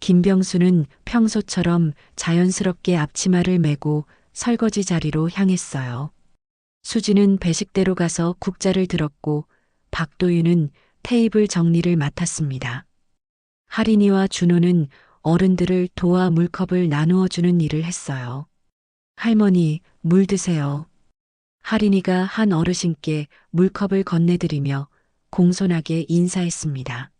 김병수는 평소처럼 자연스럽게 앞치마를 메고 설거지 자리로 향했어요. 수지는 배식대로 가서 국자를 들었고 박도윤은 테이블 정리를 맡았습니다. 할인이와 준호는 어른들을 도와 물컵을 나누어 주는 일을 했어요. 할머니, 물 드세요. 할인이가 한 어르신께 물컵을 건네드리며 공손하게 인사했습니다.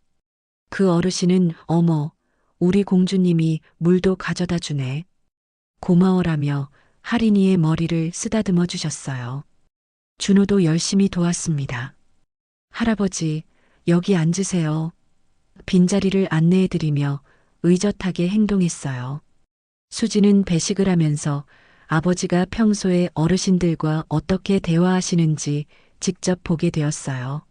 그 어르신은 어머, 우리 공주님이 물도 가져다 주네. 고마워라며 할인이의 머리를 쓰다듬어 주셨어요. 준호도 열심히 도왔습니다. 할아버지, 여기 앉으세요. 빈자리를 안내해드리며 의젓하게 행동했어요. 수지는 배식을 하면서 아버지가 평소에 어르신들과 어떻게 대화하시는지 직접 보게 되었어요.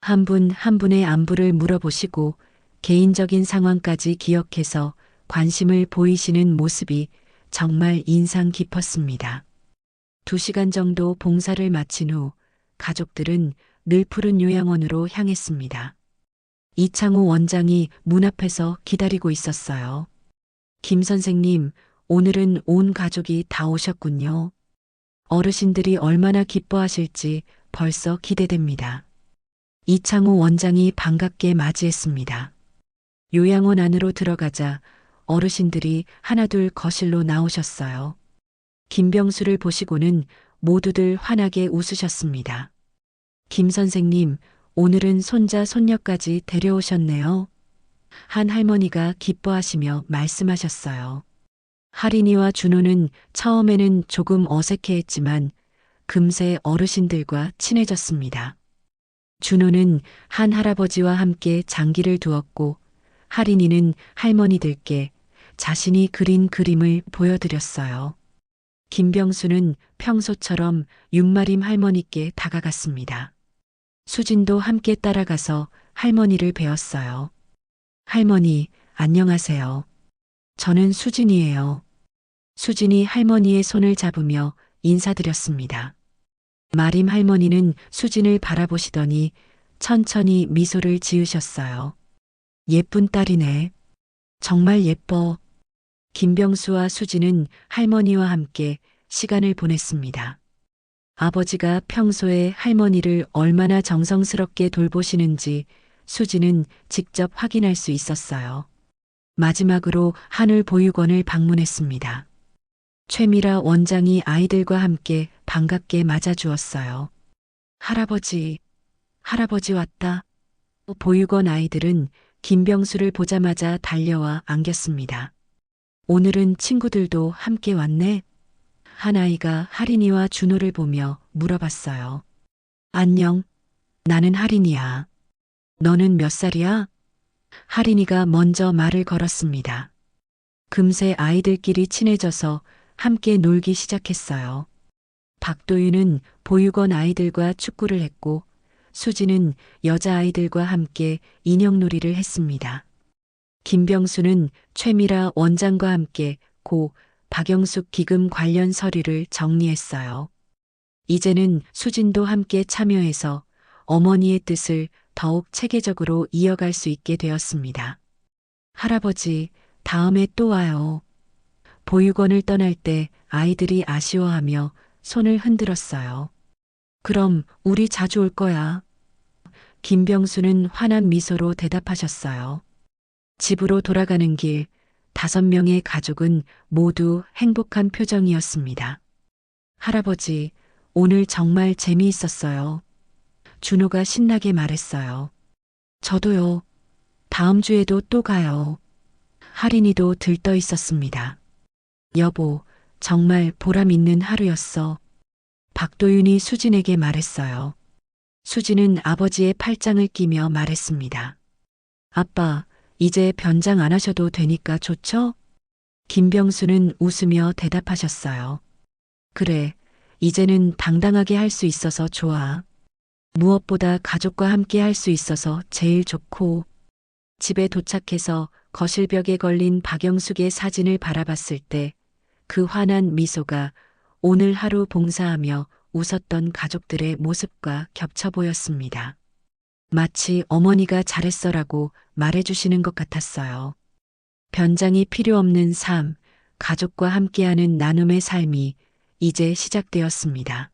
한 분 한 분의 안부를 물어보시고 개인적인 상황까지 기억해서 관심을 보이시는 모습이 정말 인상 깊었습니다. 2시간 정도 봉사를 마친 후 가족들은 늘 푸른 요양원으로 향했습니다. 이창호 원장이 문 앞에서 기다리고 있었어요. 김 선생님, 오늘은 온 가족이 다 오셨군요. 어르신들이 얼마나 기뻐하실지 벌써 기대됩니다. 이창호 원장이 반갑게 맞이했습니다. 요양원 안으로 들어가자 어르신들이 하나둘 거실로 나오셨어요. 김병수를 보시고는 모두들 환하게 웃으셨습니다. 김 선생님, 오늘은 손자, 손녀까지 데려오셨네요. 한 할머니가 기뻐하시며 말씀하셨어요. 할인이와 준호는 처음에는 조금 어색해했지만 금세 어르신들과 친해졌습니다. 준호는 한 할아버지와 함께 장기를 두었고 할인이는 할머니들께 자신이 그린 그림을 보여드렸어요. 김병수는 평소처럼 윤마림 할머니께 다가갔습니다. 수진도 함께 따라가서 할머니를 배웠어요. 할머니, 안녕하세요. 저는 수진이에요. 수진이 할머니의 손을 잡으며 인사드렸습니다. 마림 할머니는 수진을 바라보시더니 천천히 미소를 지으셨어요. 예쁜 딸이네. 정말 예뻐. 김병수와 수진은 할머니와 함께 시간을 보냈습니다. 아버지가 평소에 할머니를 얼마나 정성스럽게 돌보시는지 수진은 직접 확인할 수 있었어요. 마지막으로 한울보육원을 방문했습니다. 최미라 원장이 아이들과 함께 반갑게 맞아주었어요. 할아버지, 할아버지 왔다. 보육원 아이들은 김병수를 보자마자 달려와 안겼습니다. 오늘은 친구들도 함께 왔네? 한 아이가 할인이와 준호를 보며 물어봤어요. 안녕, 나는 할인이야. 너는 몇 살이야? 할인이가 먼저 말을 걸었습니다. 금세 아이들끼리 친해져서 함께 놀기 시작했어요. 박도윤은 보육원 아이들과 축구를 했고 수지는 여자아이들과 함께 인형놀이를 했습니다. 김병수는 최미라 원장과 함께 고 박영숙 기금 관련 서류를 정리했어요. 이제는 수진도 함께 참여해서 어머니의 뜻을 더욱 체계적으로 이어갈 수 있게 되었습니다. 할아버지, 다음에 또 와요. 보육원을 떠날 때 아이들이 아쉬워하며 손을 흔들었어요. 그럼 우리 자주 올 거야. 김병수는 환한 미소로 대답하셨어요. 집으로 돌아가는 길 5명의 가족은 모두 행복한 표정이었습니다. 할아버지, 오늘 정말 재미있었어요. 준호가 신나게 말했어요. 저도요. 다음 주에도 또 가요. 할인이도 들떠 있었습니다. 여보, 정말 보람 있는 하루였어. 박도윤이 수진에게 말했어요. 수진은 아버지의 팔짱을 끼며 말했습니다. 아빠, 이제 변장 안 하셔도 되니까 좋죠? 김병수는 웃으며 대답하셨어요. 그래, 이제는 당당하게 할 수 있어서 좋아. 무엇보다 가족과 함께 할 수 있어서 제일 좋고. 집에 도착해서 거실벽에 걸린 박영숙의 사진을 바라봤을 때 그 환한 미소가 오늘 하루 봉사하며 웃었던 가족들의 모습과 겹쳐 보였습니다. 마치 어머니가 잘했어라고 말해주시는 것 같았어요. 변장이 필요 없는 삶, 가족과 함께하는 나눔의 삶이 이제 시작되었습니다.